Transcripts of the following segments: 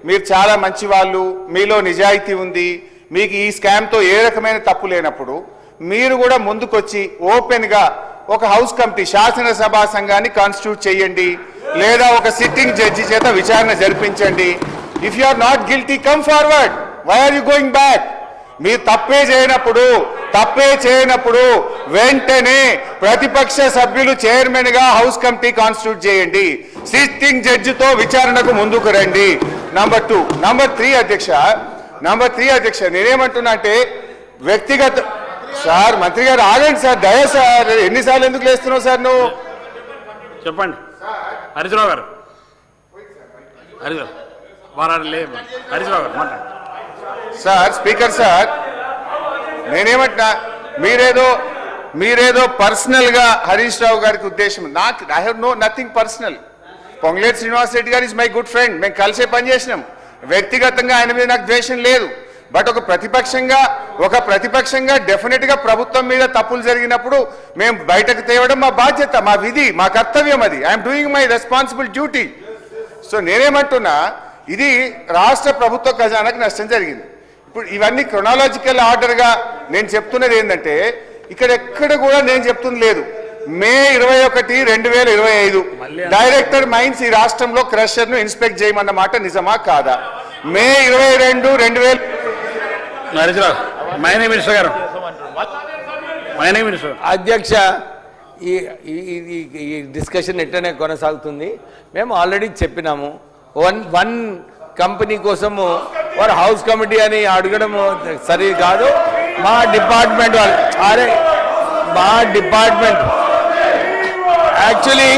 మీరు చాలా మంచి వాళ్ళు, మీలో నిజాయితీ ఉంది, మీకు ఈ స్కామ్తో ఏ రకమైన తప్పు లేనప్పుడు మీరు కూడా ముందుకొచ్చి ఓపెన్గా ఒక హౌస్ కమిటీ శాసనసభా సంఘాన్ని కాన్స్టిట్యూట్ చేయండి, లేదా ఒక సిట్టింగ్ జడ్జి చేత విచారణ జరిపించండి. If you are not guilty come forward, why are you going back? మీరు తప్పే చేయనప్పుడు వెంటనే ప్రతిపక్ష సభ్యులు చైర్మన్ గా హౌస్ కమిటీ కాన్స్టిట్యూట్ చేయండి, సిట్టింగ్ జడ్జితో విచారణకు ముందుకు రండి. నంబర్ 2. నంబర్ 3 అధ్యక్ష నేనేమంటున్నా అంటే వ్యక్తిగత సార్, మంత్రి గారు ఆగండి సార్, దయ సార్, ఎన్నిసార్లు ఎందుకు లేస్తున్నావు సార్ నువ్వు? చెప్పండి హరీశ్రావు గారు. హరీశ్రావు గారు మాట్లాడు సార్. స్పీకర్ సార్, నేనేమంటున్నా, మీరేదో పర్సనల్ గా హరీష్ రావు గారికి ఉద్దేశం, నాకు I have nothing personal. Ponguleti Srinivas Reddy గారు ఇస్ మై గుడ్ ఫ్రెండ్, మేము కలిసే పనిచేసినాం. వ్యక్తిగతంగా ఆయన మీద నాకు ద్వేషం లేదు. బట్ ఒక ప్రతిపక్షంగా డెఫినెట్ గా ప్రభుత్వం మీద తప్పులు జరిగినప్పుడు మేము బయటకు తేవడం మా బాధ్యత, మా విధి, మా కర్తవ్యం. అది I'm doing my responsible duty. So నేనేమంటున్నా, ఇది రాష్ట్ర ప్రభుత్వ ఖజానాకు నష్టం జరిగింది. ఇప్పుడు ఇవన్నీ క్రొనాలజికల్ ఆర్డర్గా నేను చెప్తున్నది ఏంటంటే, ఎక్కడ కూడా నేను చెప్తుంది లేదు. మే 21, 2025 డైరెక్టర్ మైన్స్ ఈ రాష్ట్రంలో క్రషర్ ను ఇన్స్పెక్ట్ చేయమన్న మాట నిజమా కాదా? మే 22, 2000 అధ్యక్ష, ఈ డిస్కషన్ ఎట్లనే కొనసాగుతుంది. మేము ఆల్రెడీ చెప్పినాము, వన్ కంపెనీ కోసము వారు హౌస్ కమిటీ అని అడగడము సరి కాదు. మా డిపార్ట్మెంట్ యాక్చువల్లీ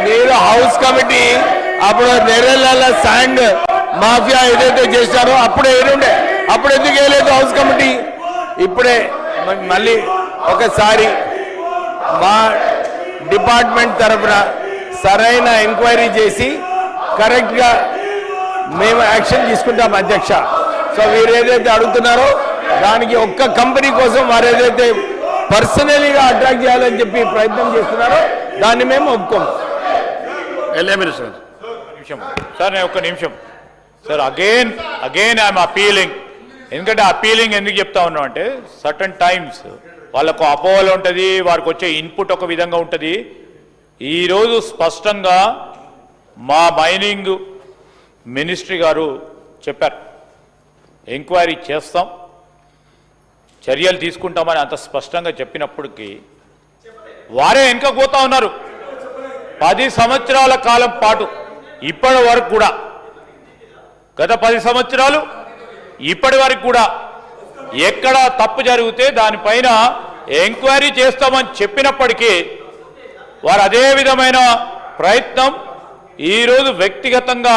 మీరు హౌస్ కమిటీ అప్పుడు నెర్రెల శాండ్ మాఫియా ఏదైతే చేశారో అప్పుడే ఏడుండే, అప్పుడు ఎందుకు వేయలేదు హౌస్ కమిటీ? ఇప్పుడే మళ్ళీ ఒకసారి మా డిపార్ట్మెంట్ తరఫున సరైన ఎంక్వైరీ చేసి కరెక్ట్గా మేము యాక్షన్ తీసుకుంటాం అధ్యక్ష. సో వీరు ఏదైతే అడుగుతున్నారో దానికి ఒక్క కంపెనీ కోసం వారు ఏదైతే పర్సనలీగా అట్రాక్ట్ చేయాలని చెప్పి ప్రయత్నం చేస్తున్నారో దాన్ని మేము ఒప్పుకోం. సార్ నేను ఒక్క నిమిషం సార్, అగైన్ ఐఎమ్ అపీలింగ్. ఎందుకంటే అపీలింగ్ ఎందుకు చెప్తా ఉన్నాం అంటే, సర్టన్ టైమ్స్ వాళ్ళకు అపోహలు ఉంటుంది, వారికి వచ్చే ఇన్పుట్ ఒక విధంగా ఉంటుంది. ఈరోజు స్పష్టంగా మా మైనింగ్ మినిస్ట్రీ గారు చెప్పారు, ఎంక్వైరీ చేస్తాం, చర్యలు తీసుకుంటామని అంత స్పష్టంగా చెప్పినప్పటికీ వారే వెనుక పోతా ఉన్నారు. 10 సంవత్సరాల కాలం పాటు ఇప్పటి వరకు కూడా, గత 10 సంవత్సరాలు ఇప్పటి వరకు కూడా ఎక్కడ తప్పు జరిగితే దానిపైన ఎంక్వైరీ చేస్తామని చెప్పినప్పటికీ వారు అదే విధమైన ప్రయత్నం ఈరోజు వ్యక్తిగతంగా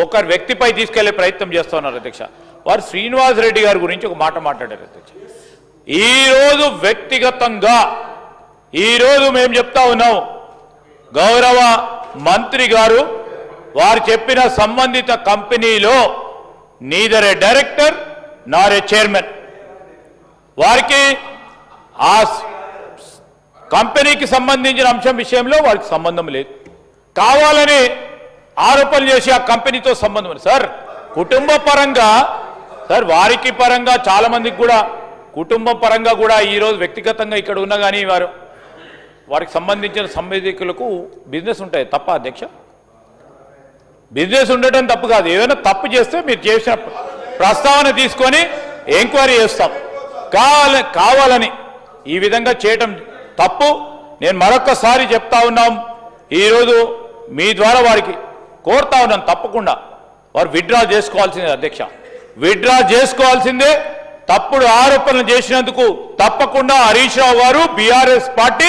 ఒక వ్యక్తిపై తీసుకెళ్లే ప్రయత్నం చేస్తూ ఉన్నారు అధ్యక్ష. వారు శ్రీనివాస్ రెడ్డి గారి గురించి ఒక మాట మాట్లాడారు అధ్యక్ష. ఈరోజు వ్యక్తిగతంగా ఈరోజు మేము చెప్తా ఉన్నాం, గౌరవ మంత్రి గారు వారు చెప్పిన సంబంధిత కంపెనీలో నీదర్ ఏ డైరెక్టర్ నార్ ఏ చైర్మన్, వారికి ఆ కంపెనీకి సంబంధించిన అంశం విషయంలో వారికి సంబంధం లేదు. కావాలని ఆరోపణలు చేసి ఆ కంపెనీతో సంబంధం ఉంది సార్. కుటుంబ పరంగా సార్, వారికి పరంగా చాలా మందికి కూడా కుటుంబ పరంగా కూడా ఈరోజు వ్యక్తిగతంగా ఇక్కడ ఉన్నా కానీ వారికి సంబంధించిన సంబంధికులకు బిజినెస్ ఉంటాయి. తప్ప అధ్యక్ష, బిజినెస్ ఉండటం తప్పు కాదు. ఏదైనా తప్పు చేస్తే మీరు చేసిన ప్రస్తావన తీసుకొని ఎంక్వైరీ చేస్తాం. కావాలని ఈ విధంగా చేయటం తప్పు. నేను మరొక్కసారి చెప్తా ఉన్నాం, ఈరోజు మీ ద్వారా వారికి కోరుతా ఉన్నాను, తప్పకుండా వారు విత్డ్రా చేసుకోవాల్సిందే అధ్యక్ష, విత్డ్రా చేసుకోవాల్సిందే. తప్పుడు ఆరోపణలు చేసినందుకు తప్పకుండా హరీష్ రావు గారు బీఆర్ఎస్ పార్టీ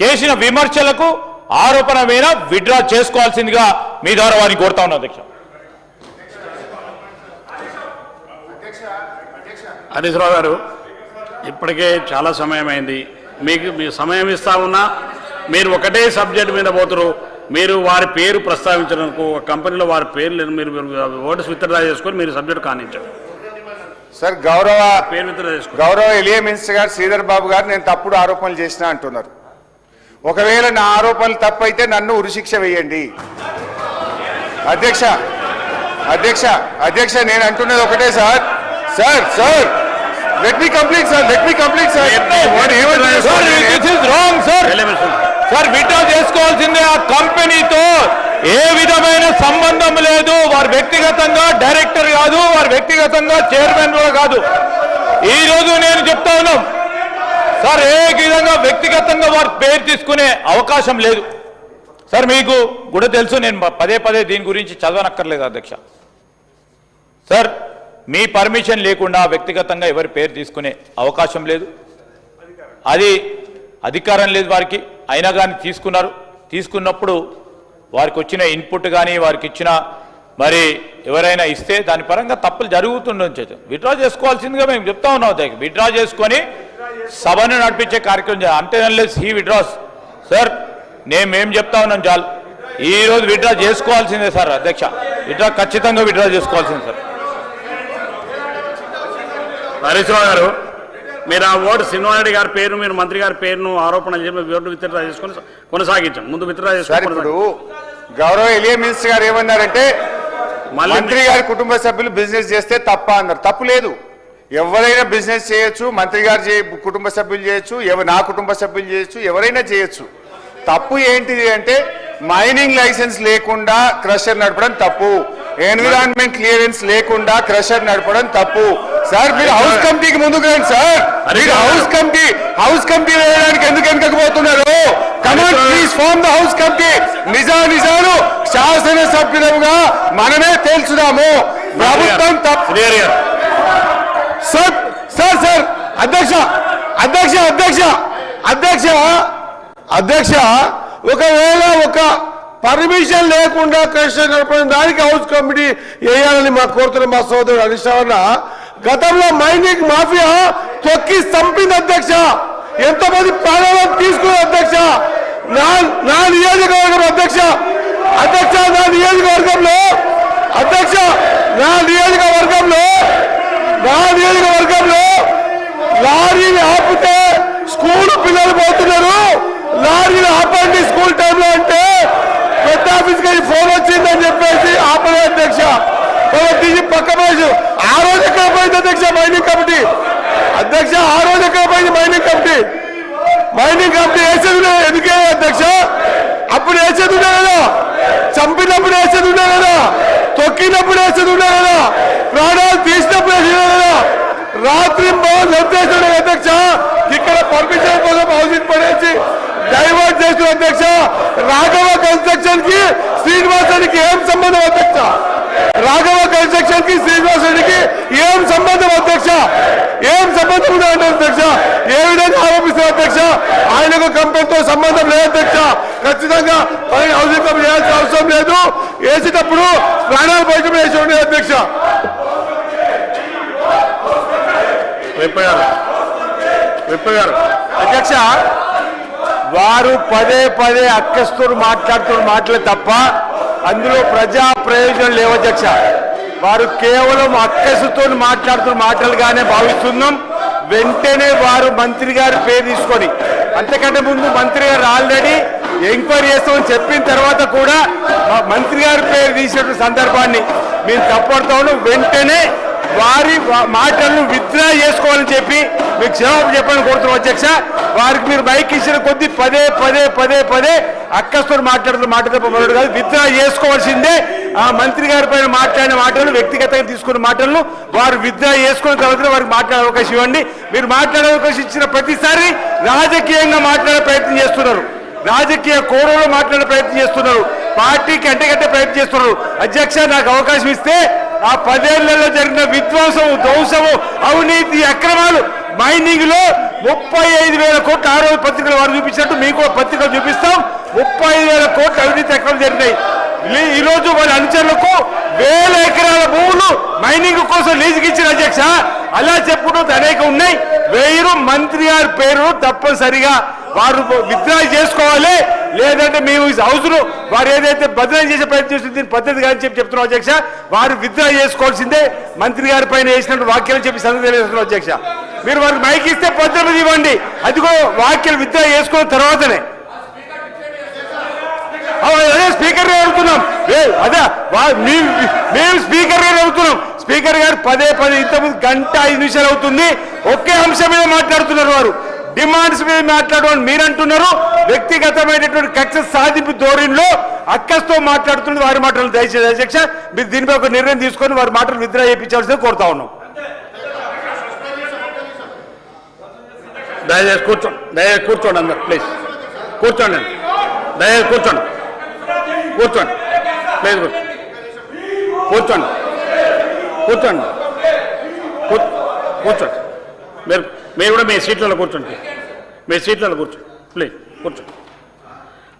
చేసిన విమర్శలకు ఆరోపణ మీద విత్డ్రా చేసుకోవాల్సిందిగా మీ ద్వారా వారిని కోరుతా ఉన్నాను అధ్యక్ష. హరీష్ రావు గారు, ఇప్పటికే చాలా సమయం అయింది. మీ సమయం ఇస్తా ఉన్నా మీరు ఒకటే సబ్జెక్ట్ మీద పోతారు. మీరు వారి పేరు ప్రస్తావించడానికి ఒక కంపెనీలో వారి పేరు లేదు, మీరు ఓటర్స్ విత్డ్రా చేసుకొని మీరు సబ్జెక్ట్ కానించారు సార్. గౌరవ ఎలియా మినిస్టర్ గారు శ్రీధర్ బాబు గారు నేను తప్పుడు ఆరోపణలు చేసినా అంటున్నారు. ఒకవేళ నా ఆరోపణలు తప్పైతే నన్ను ఉరిశిక్ష వేయండి. అధ్యక్ష అధ్యక్ష అధ్యక్ష నేను అంటున్నది ఒకటే sir sir sir let me complete sir sir withdraw చేసుకోవాల్సిందే. ఆ కంపెనీతో ఏ విధమైన సంబంధం లేదు. వారు వ్యక్తిగతంగా డైరెక్టర్ కాదు, వారు వ్యక్తిగతంగా చైర్మన్ కూడా కాదు. ఈ రోజు నేను చెప్తా ఉన్నాం సార్, ఏ విధంగా వ్యక్తిగతంగా వారి పేరు తీసుకునే అవకాశం లేదు. సార్ మీకు కూడా తెలుసు, నేను పదే పదే దీని గురించి చదవనక్కర్లేదు అధ్యక్ష. సార్ మీ పర్మిషన్ లేకుండా వ్యక్తిగతంగా ఎవరి పేరు తీసుకునే అవకాశం లేదు. అది అధికారం లేదు వారికి. అయినా కానీ తీసుకున్నారు. తీసుకున్నప్పుడు వారికి వచ్చిన ఇన్పుట్ కానీ వారికి ఇచ్చిన మరి ఎవరైనా ఇస్తే దాని పరంగా తప్పులు జరుగుతుండొచ్చు. విత్డ్రా చేసుకోవాల్సిందిగా మేము చెప్తా ఉన్నాం. విత్డ్రా చేసుకొని సభను నడిపించే కార్యక్రమం చేయాలి. అంటే అన్లెస్ హీ విత్డ్రాస్ సార్, మేము చెప్తా ఉన్నాం చాలు. ఈ రోజు విత్డ్రా చేసుకోవాల్సిందే సార్ అధ్యక్ష. విత్డ్రా ఖచ్చితంగా విత్డ్రా చేసుకోవాల్సిందే సార్. హరీష్ రావు గారు, మీరు ఆ ఓటు శ్రీనివాసరెడ్డి గారి పేరు, మీరు మంత్రి గారి పేరును ఆరోపణ చేసి ఓటు విత్డ్రా చేసుకొని కొనసాగించాం. ముందు విత్డ్రా సార్, ఇప్పుడు గౌరవ ఎలియా మినిస్టర్ గారు ఏమన్నారంటే మంత్రి గారి కుటుంబ సభ్యులు బిజినెస్ చేస్తే తప్ప అన్నారు. తప్పు లేదు, ఎవరైనా బిజినెస్ చేయొచ్చు. మంత్రి గారు కుటుంబ సభ్యులు చేయొచ్చు, నా కుటుంబ సభ్యులు చేయొచ్చు, ఎవరైనా చేయొచ్చు. తప్పు ఏంటిది అంటే మైనింగ్ లైసెన్స్ లేకుండా క్రషర్ నడపడం తప్పు, ఎన్విరాన్మెంట్ క్లియరెన్స్ లేకుండా క్రషర్ నడపడం తప్పు. సార్ మీరు హౌస్ కమిటీకి ముందుకు రండి సార్. మీరు హౌస్ కమిటీ వేయడానికి ఎందుకు వెనకపోతున్నారు? Come on please form the house committee. నిజాలు శాసనసభ్యులుగా మనమే తేల్చుదాము. ప్రభుత్వం తప్పు. సార్ సార్ సార్ అధ్యక్ష అధ్యక్ష అధ్యక్ష అధ్యక్ష అధ్యక్ష ఒకవేళ ఒక పర్మిషన్ లేకుండా క్రషర్ నడపడం దానికి హౌస్ కమిటీ వేయాలని మా కోరుతున్న మా సోదరుడు హరీష్ రావు. గతంలో మైనింగ్ మాఫియా తొక్కి చంపింది అధ్యక్ష. ఎంతమంది ప్రాణాలను తీసుకున్న అధ్యక్ష. నా నియోజకవర్గం అధ్యక్ష అధ్యక్ష నా నియోజకవర్గంలో అధ్యక్ష నా నియోజకవర్గంలో లారీని ఆపితే స్కూల్ పిల్లలు పోతున్నారు. లారీని ఆపండి స్కూల్ టైంలో అంటే పెద్ద ఆఫీస్కి వెళ్ళి ఫోన్ వచ్చిందని చెప్పేసి ఆపలే అధ్యక్ష. దీన్ని పక్క పోయి ఆ రోజు ఎక్కడ పోయింది అధ్యక్ష మైనింగ్ కమిటీ? అధ్యక్ష ఆ రోజు ఎక్కడ పోయింది మైనింగ్ కమిటీ? మైనింగ్ కమిటీ వేసేది ఎందుకే అధ్యక్ష? అప్పుడు వేసేది ఉండే కదా, చంపినప్పుడు వేసేది ఉండే కదా, తొక్కినప్పుడు వేసేది ఉండే కదా, ప్రాణాలు తీసినప్పుడు వేసేది కదా, రాత్రి నిర్దేశం అధ్యక్ష. ఇక్కడ పర్మిషన్ కోసం హౌసింగ్ పడేసి డైవర్ట్ చేస్తున్న అధ్యక్ష. రాఘవ కన్స్ట్రక్షన్ కి శ్రీనివాసరెడ్డికి ఏం సంబంధం అధ్యక్ష? రాఘవ కన్స్ట్రక్షన్ కి శ్రీనివాసరెడ్డికి ఏం సంబంధం అధ్యక్ష? ఏం సంబంధం ఉందంటే అధ్యక్ష ఏ విధంగా ఆరోపిస్తారు అధ్యక్ష? ఆయనకు కంపెనీతో సంబంధం లేదు అధ్యక్ష. ఖచ్చితంగా హౌసింగ్ కంపెనీ చేయాల్సిన అవసరం లేదు. వేసేటప్పుడు ప్రాణాలు బయట వేసి ఉండే అధ్యక్ష. అధ్యక్ష వారు పదే పదే అక్కస్తూరు మాట్లాడుతున్న మాటలే తప్ప అందులో ప్రజా ప్రయోజనం లేవు అధ్యక్ష. వారు కేవలం అక్కసుతో మాట్లాడుతున్న మాటలుగానే భావిస్తున్నాం. వెంటనే వారు మంత్రి గారి పేరు తీసుకొని, అంతకంటే ముందు మంత్రి గారు ఆల్రెడీ ఎంక్వైరీ చేస్తామని చెప్పిన తర్వాత కూడా మంత్రి గారి పేరు తీసిన సందర్భాన్ని మేము తప్పడుతాము. వెంటనే వారి మాటలను విత్డ్రా చేసుకోవాలని చెప్పి మీకు జవాబు చెప్పాలని కోరుతున్నాం అధ్యక్ష. వారికి మీరు మైక్ ఇచ్చిన కొద్దీ పదే పదే పదే పదే అక్కస్తో మాట్లాడుతున్న మాట తప్ప మరొకటి కాదు. విత్డ్రా చేసుకోవాల్సిందే. ఆ మంత్రి గారి పైన మాట్లాడిన మాటలు, వ్యక్తిగతంగా తీసుకున్న మాటలను వారు విత్డ్రా చేసుకున్న తర్వాత వారికి మాట్లాడే అవకాశం ఇవ్వండి. మీరు మాట్లాడే అవకాశం ఇచ్చిన ప్రతిసారి రాజకీయంగా మాట్లాడే ప్రయత్నం చేస్తున్నారు, రాజకీయ కోణంలో మాట్లాడే ప్రయత్నం చేస్తున్నారు, పార్టీకి అంటగట్టే ప్రయత్నం చేస్తున్నారు. అధ్యక్ష నాకు అవకాశం ఇస్తే ఆ 10 ఏళ్లలో జరిగిన విధ్వంసము, ధ్వంసము, అవినీతి, అక్రమాలు మైనింగ్ లో 35,000 కోట్లు ఆ రోజు పత్రికలు వారు చూపించినట్టు మీకు పత్రికలు చూపిస్తాం. 35,000 కోట్లు అవినీతి అక్రమాలు జరిగినాయి. ఈ రోజు వారి అనుచరులకు 1000 ఎకరాల భూములు మైనింగ్ కోసం లీజుకి ఇచ్చిన అధ్యక్ష. అలా చెప్పుకుంటూ అనేక ఉన్నాయి. వేరు మంత్రి గారి పేరు తప్పనిసరిగా వారు విత్డ్రా చేసుకోవాలి. లేదంటే మేము హౌస్ ను వారు ఏదైతే బదిలీ చేసే ప్రయత్నం చేస్తుంది దీని పద్ధతి కానీ చెప్తున్నాం అధ్యక్ష. వారు విత్డ్రా చేసుకోవాల్సిందే. మంత్రి గారి పైన వేసినట్టు వాక్యాలు చెప్పి సంగతి తెలియజేస్తున్నాం అధ్యక్ష. మీరు వారికి మైక్ ఇస్తే పద్ధతి ఇవ్వండి. అదిగో వాక్యాలు విత్డ్రా చేసుకున్న తర్వాతనే అదే స్పీకర్ అడుగుతున్నాం. అదే మేము స్పీకర్ గారు అడుగుతున్నాం. స్పీకర్ గారు పదే ఇంతకుముందు గంట 5 నిమిషాలు అవుతుంది, ఒకే అంశం మీద మాట్లాడుతున్నారు. వారు డిమాండ్స్ మీద మాట్లాడమని మీరు అంటున్నారు. వ్యక్తిగతమైనటువంటి కక్ష సాధింపు ధోరణిలో అక్కస్తో మాట్లాడుతున్నది వారి మాటలు. దయచేసి అధ్యక్ష మీరు దీనిపై ఒక నిర్ణయం తీసుకొని వారి మాటలు విత్డ్రా చేయించాల్సిందే కోరుతా ఉన్నాం. దయచేసి కూర్చోండి అందరు ప్లీజ్ కూర్చోండి. దయచేసి కూర్చోండి ప్లీజ్ కూర్చోండి మీరు కూడా మీ సీట్లలో కూర్చోండి. ప్లీజ్ కూర్చోండి.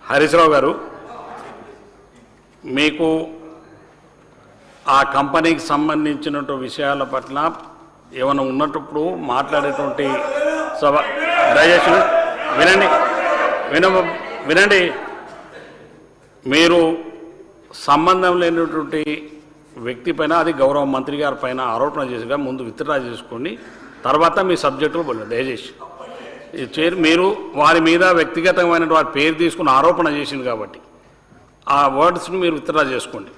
హరీష్ రావు గారు, మీకు ఆ కంపెనీకి సంబంధించినటువంటి విషయాల పట్ల ఏమైనా ఉన్నప్పుడు మాట్లాడేటువంటి సభ దయచేసి వినండి. మీరు సంబంధం లేనటువంటి వ్యక్తి పైన, అది గౌరవ మంత్రి గారి పైన ఆరోపణ చేసిగా ముందు విత్డ్రా చేసుకోండి, తర్వాత మీ సబ్జెక్టులో పోలేదు. దయచేసి మీరు వారి మీద వ్యక్తిగతమైన వారి పేరు తీసుకుని ఆరోపణ చేసింది కాబట్టి ఆ వర్డ్స్ని మీరు విత్డ్రా చేసుకోండి.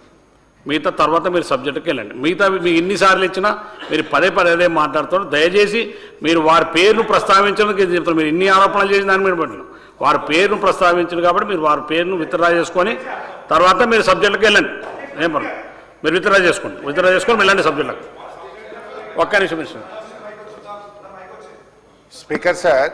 మిగతా తర్వాత మీరు సబ్జెక్టుకి వెళ్ళండి. మిగతా మీకు ఎన్నిసార్లు ఇచ్చినా మీరు పదే అదే మాట్లాడుతారు. దయచేసి మీరు వారి పేరును ప్రస్తావించడానికి చెప్తారు. మీరు ఇన్ని ఆరోపణలు చేసిన దాని మీద పట్టిన వారి పేరును ప్రస్తావించారు కాబట్టి మీరు వారి పేరును విత్డ్రా చేసుకొని తర్వాత మీరు సబ్జెక్టుకి వెళ్ళండి. ఏం పర్లేదు, మీరు విత్డ్రా చేసుకొని వెళ్ళండి సబ్జెక్టులకు. ఒక్క నిమిషం. స్పీకర్ సార్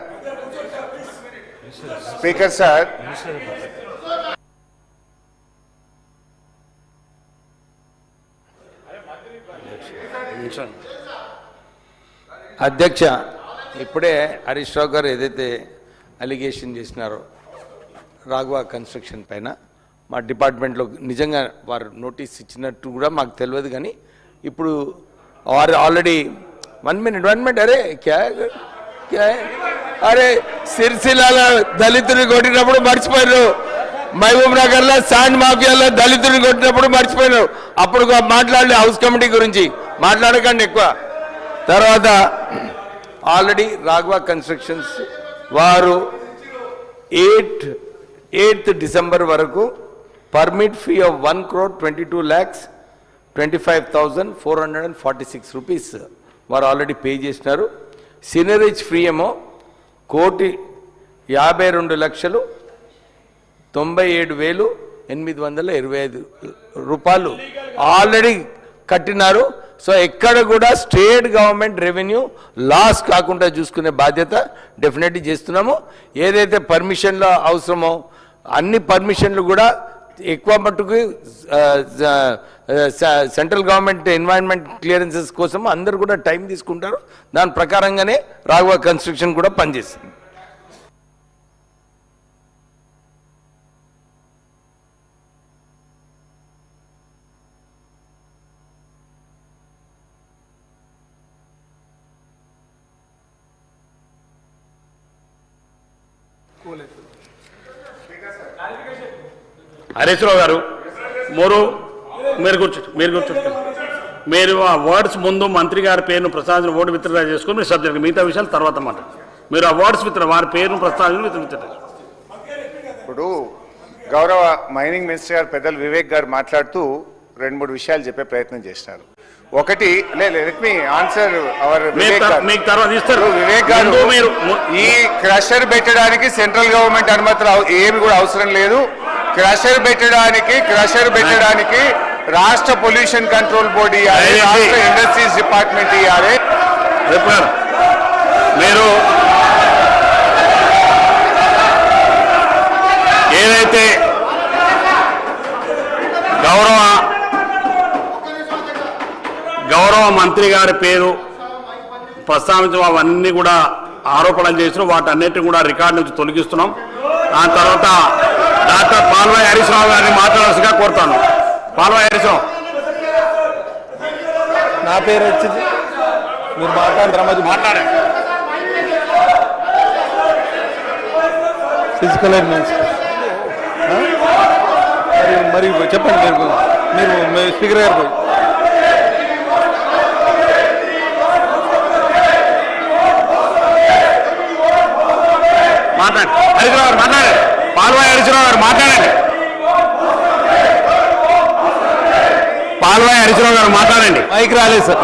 అధ్యక్ష, ఇప్పుడే హరీష్ రావు గారు ఏదైతే అలిగేషన్ చేసినారో రాఘవ కన్స్ట్రక్షన్ పైన, మా డిపార్ట్మెంట్లో నిజంగా వారు నోటీస్ ఇచ్చినట్టు కూడా మాకు తెలియదు. కానీ ఇప్పుడు వారు ఆల్రెడీ 1 మినిట్ అరే సిరిసిల్లాలో దళితుని కొట్టినప్పుడు మర్చిపోయారు, మహబూబ్ నగర్లో శాండ్ మాఫియాలో దళితుని కొట్టినప్పుడు మర్చిపోయినారు. అప్పుడు మాట్లాడలే హౌస్ కమిటీ గురించి, మాట్లాడకండి ఎక్కువ. తర్వాత ఆల్రెడీ రాఘవ కన్స్ట్రక్షన్స్ వారు 8th డిసెంబర్ వరకు పర్మిట్ ఫీ ఆఫ్ 1,22,25,446 రూపీస్ వారు ఆల్రెడీ పే చేసినారు. సినరేజ్ ఫ్రీ ఏమో 1,52,97,825 రూపాయలు ఆల్రెడీ కట్టినారు. సో ఎక్కడ కూడా స్టేట్ గవర్నమెంట్ రెవెన్యూ లాస్ కాకుండా చూసుకునే బాధ్యత డెఫినెట్లీ చేస్తున్నాము. ఏదైతే పర్మిషన్లో అవసరమో అన్ని పర్మిషన్లు కూడా ఎక్కువ మట్టుకు సెంట్రల్ గవర్నమెంట్ ఎన్వైరన్మెంట్ క్లియరెన్సెస్ కోసం అందరూ కూడా టైం తీసుకుంటారు. దాని ప్రకారంగానే రాఘవ కన్స్ట్రక్షన్ కూడా పనిచేస్తుంది. హరీష్ రావు గారు, మీరు కూర్చోండి. మీరు ఆ వర్డ్స్ ముందు మంత్రి గారి పేరును ప్రస్తావించిన ఓటు విత్డ్రా చేసుకుని మీరు సబ్జెక్ట్ మిగతా విషయాలు తర్వాత మాట. మీరు ఆ వర్డ్స్ వారి పేరును ప్రస్తావించిన విత్డ్రా. ఇప్పుడు గౌరవ మైనింగ్ మినిస్టర్ గారు పెద్దలు వివేక్ గారు మాట్లాడుతూ 2-3 విషయాలు చెప్పే ప్రయత్నం చేసినారు. ఒకటి, లెట్ మీ ఆన్సర్ అవర్ మీకు తర్వాత ఇస్తారు. వివేక్ గారు, ఈ క్రషర్ పెట్టడానికి సెంట్రల్ గవర్నమెంట్ అనుమతులు ఏమి కూడా అవసరం లేదు. క్రషర్ పెట్టడానికి రాష్ట్ర పొల్యూషన్ కంట్రోల్ బోర్డు ఇవ్వాలి, రాష్ట్ర ఇండస్ట్రీస్ డిపార్ట్మెంట్ ఇవ్వాలి. మీరు ఏదైతే గౌరవ మంత్రి గారి పేరు ప్రస్తావించడం అవన్నీ కూడా ఆరోపణలు చేసిన వాటన్నిటిని కూడా రికార్డు నుంచి తొలగిస్తున్నాం. దాని తర్వాత డాక్టర్ పాల్వాయి హరీష్ రావు గారిని మాట్లాడాల్సిగా కోరుతాను. పాల్వాయి హరీష్ రావు. నా పేరు వచ్చింది, మీరు మాట్లాడండి. ఫిజికల్ మరి చెప్పండి. మీరు స్పీకర్ గారు పోయి మాట్లాడండి. హరీష్ రావు గారు మాట్లాడండి. పాల్వాయి హరీష్ రావు గారు మాట్లాడండి. పాల్వాయి హరీశ్రావు గారు మాట్లాడండి. మైక్ రాలేదు సార్.